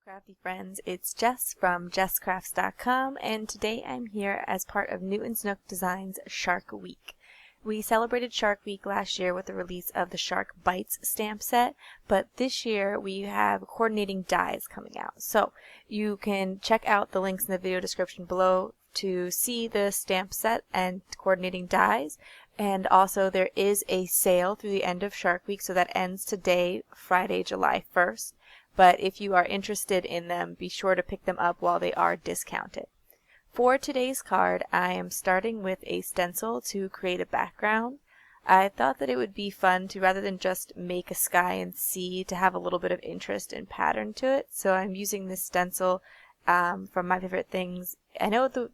Crafty friends, it's Jess from jesscrafts.com, and today I'm here as part of Newton's Nook Designs Shark Week. We celebrated Shark Week last year with the release of the Shark Bites stamp set, but this year we have coordinating dies coming out. So you can check out the links in the video description below to see the stamp set and coordinating dies. And also there is a sale through the end of Shark Week, so that ends today, Friday, July 1st. But if you are interested in them, be sure to pick them up while they are discounted. For today's card, I am starting with a stencil to create a background. I thought that it would be fun to, rather than just make a sky and sea, to have a little bit of interest and pattern to it. So I'm using this stencil from My Favorite Things. I know the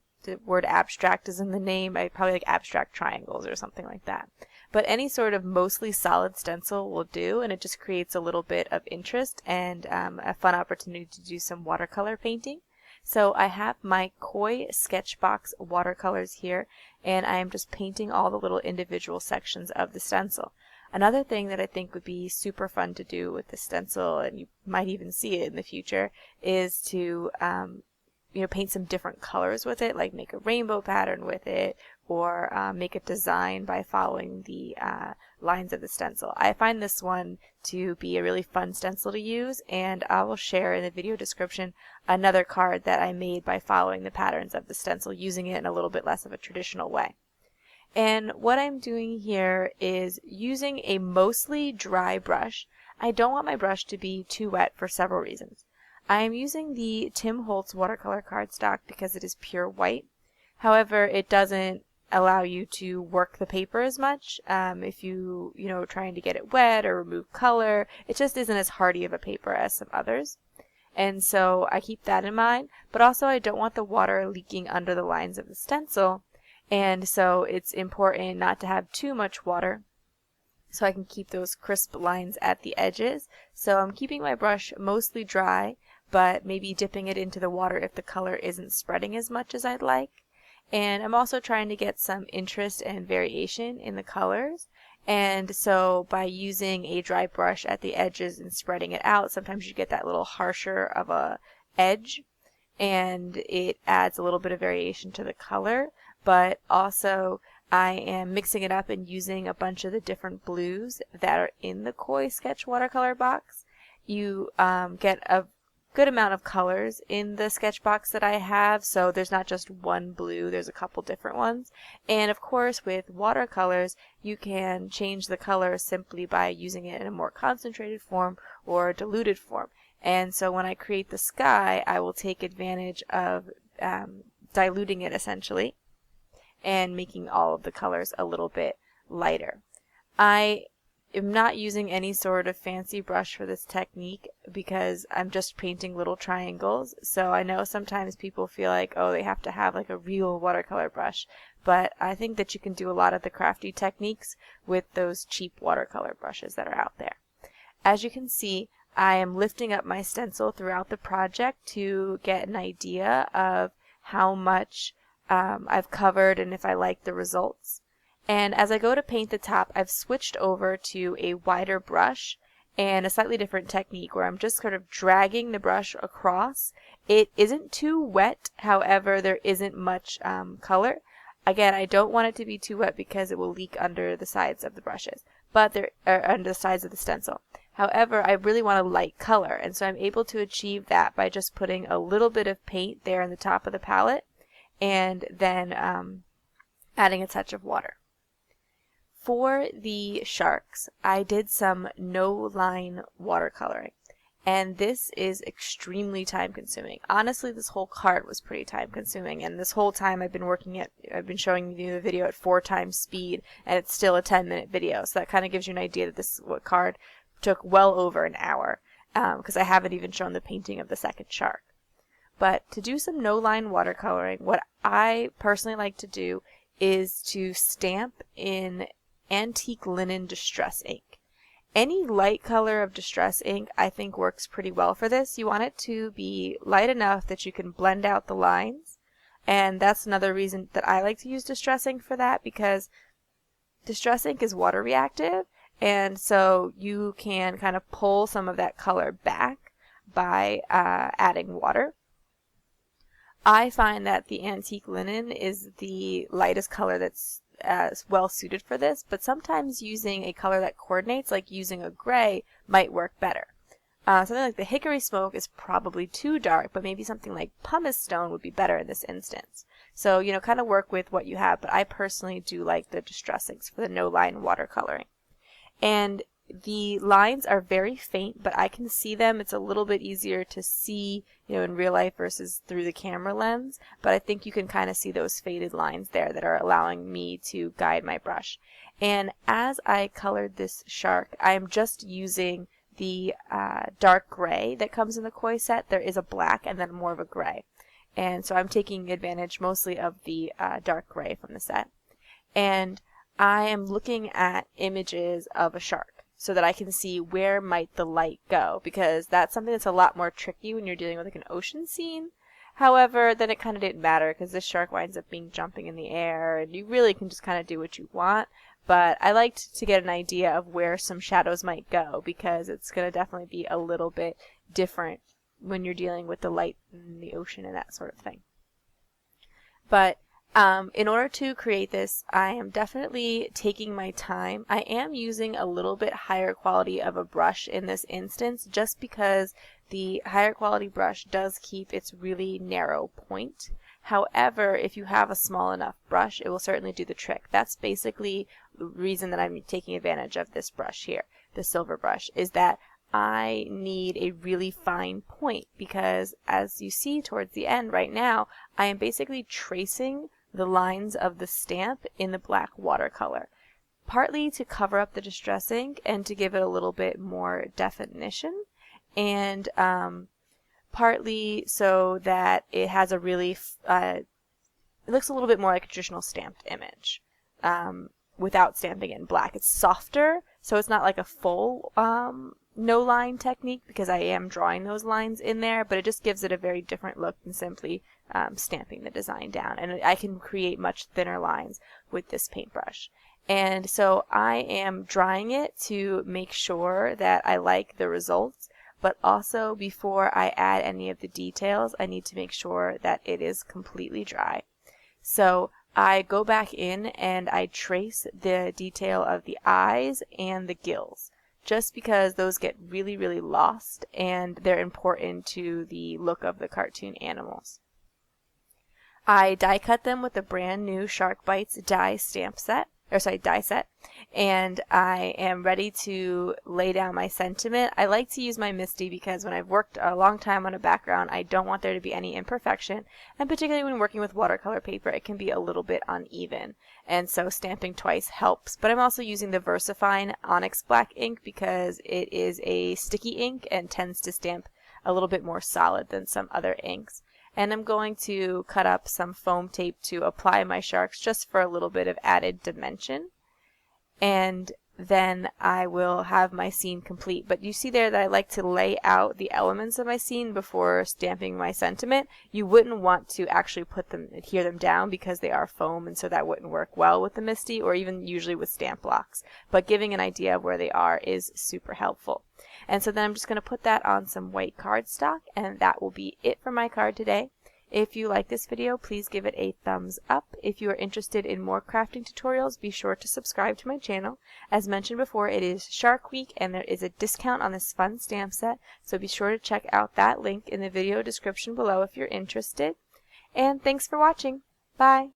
word abstract is in the name. I probably like abstract triangles or something like that. But any sort of mostly solid stencil will do, and it just creates a little bit of interest and a fun opportunity to do some watercolor painting. So I have my Koi Sketchbox watercolors here, and I am just painting all the little individual sections of the stencil. Another thing that I think would be super fun to do with the stencil, and you might even see it in the future, is to paint some different colors with it, like make a rainbow pattern with it, or make a design by following the lines of the stencil. I find this one to be a really fun stencil to use, and I will share in the video description another card that I made by following the patterns of the stencil, using it in a little bit less of a traditional way. And what I'm doing here is using a mostly dry brush. I don't want my brush to be too wet for several reasons. I am using the Tim Holtz watercolor cardstock because it is pure white. However, it doesn't allow you to work the paper as much. If you trying to get it wet or remove color, it just isn't as hardy of a paper as some others. And so I keep that in mind, but also I don't want the water leaking under the lines of the stencil, and so it's important not to have too much water so I can keep those crisp lines at the edges. So I'm keeping my brush mostly dry, but maybe dipping it into the water if the color isn't spreading as much as I'd like. And I'm also trying to get some interest and variation in the colors. And so by using a dry brush at the edges and spreading it out, sometimes you get that little harsher of a edge, and it adds a little bit of variation to the color. But also I am mixing it up and using a bunch of the different blues that are in the Koi Sketch watercolor box. You get a good amount of colors in the sketch box that I have, so there's not just one blue, there's a couple different ones. And of course with watercolors you can change the color simply by using it in a more concentrated form or a diluted form. And so when I create the sky, I will take advantage of diluting it essentially and making all of the colors a little bit lighter. I am not using any sort of fancy brush for this technique because I'm just painting little triangles. So I know sometimes people feel like, oh, they have to have like a real watercolor brush, but I think that you can do a lot of the crafty techniques with those cheap watercolor brushes that are out there. As you can see, I am lifting up my stencil throughout the project to get an idea of how much I've covered and if I like the results. And as I go to paint the top, I've switched over to a wider brush and a slightly different technique where I'm just sort of dragging the brush across. It isn't too wet, however, there isn't much color. Again, I don't want it to be too wet because it will leak under the sides of the brushes, but under the sides of the stencil. However, I really want a light color, and so I'm able to achieve that by just putting a little bit of paint there in the top of the palette and then adding a touch of water. For the sharks, I did some no-line watercoloring, and this is extremely time-consuming. Honestly, this whole card was pretty time-consuming, and this whole time I've been showing you the video at 4 times speed, and it's still a 10-minute video, so that kind of gives you an idea that this card took well over an hour, because I haven't even shown the painting of the second shark. But to do some no-line watercoloring, what I personally like to do is to stamp in antique linen distress ink. Any light color of distress ink I think works pretty well for this. You want it to be light enough that you can blend out the lines, and that's another reason that I like to use distress ink for that, because distress ink is water reactive, and so you can kind of pull some of that color back by adding water. I find that the antique linen is the lightest color that's well suited for this, but sometimes using a color that coordinates, like using a gray, might work better. Something like the hickory smoke is probably too dark, but maybe something like pumice stone would be better in this instance. So, kind of work with what you have, but I personally do like the distress inks for the no-line watercoloring. And the lines are very faint, but I can see them. It's a little bit easier to see, in real life versus through the camera lens, but I think you can kind of see those faded lines there that are allowing me to guide my brush. And as I colored this shark, I am just using the dark gray that comes in the koi set. There is a black and then more of a gray. And so I'm taking advantage mostly of the dark gray from the set. And I am looking at images of a shark so that I can see where might the light go, because that's something that's a lot more tricky when you're dealing with like an ocean scene. However, then it kind of didn't matter because this shark winds up being jumping in the air, and you really can just kind of do what you want. But I liked to get an idea of where some shadows might go, because it's going to definitely be a little bit different when you're dealing with the light in the ocean and that sort of thing. But in order to create this, I am definitely taking my time. I am using a little bit higher quality of a brush in this instance, just because the higher quality brush does keep its really narrow point. However, if you have a small enough brush, it will certainly do the trick. That's basically the reason that I'm taking advantage of this brush here, the silver brush, is that I need a really fine point, because as you see towards the end right now, I am basically tracing the lines of the stamp in the black watercolor, partly to cover up the distress ink and to give it a little bit more definition, and partly so that it has a really it looks a little bit more like a traditional stamped image without stamping it in black. It's softer, so it's not like a full no line technique, because I am drawing those lines in there, but it just gives it a very different look than simply stamping the design down. And I can create much thinner lines with this paintbrush. And so I am drying it to make sure that I like the results, but also before I add any of the details, I need to make sure that it is completely dry. So I go back in and I trace the detail of the eyes and the gills, just because those get really, really lost and they're important to the look of the cartoon animals. I die cut them with a brand new Shark Bites die set, and I am ready to lay down my sentiment. I like to use my MISTI because when I've worked a long time on a background, I don't want there to be any imperfection, and particularly when working with watercolor paper, it can be a little bit uneven, and so stamping twice helps. But I'm also using the VersaFine Onyx Black ink because it is a sticky ink and tends to stamp a little bit more solid than some other inks. And I'm going to cut up some foam tape to apply my sharks just for a little bit of added dimension. And then I will have my scene complete. But you see there that I like to lay out the elements of my scene before stamping my sentiment. You wouldn't want to actually adhere them down because they are foam, and so that wouldn't work well with the MISTI or even usually with stamp blocks. But giving an idea of where they are is super helpful. And so then I'm just going to put that on some white cardstock, and that will be it for my card today. If you like this video, please give it a thumbs up. If you are interested in more crafting tutorials, be sure to subscribe to my channel. As mentioned before, it is Shark Week, and there is a discount on this fun stamp set, so be sure to check out that link in the video description below if you're interested. And thanks for watching. Bye!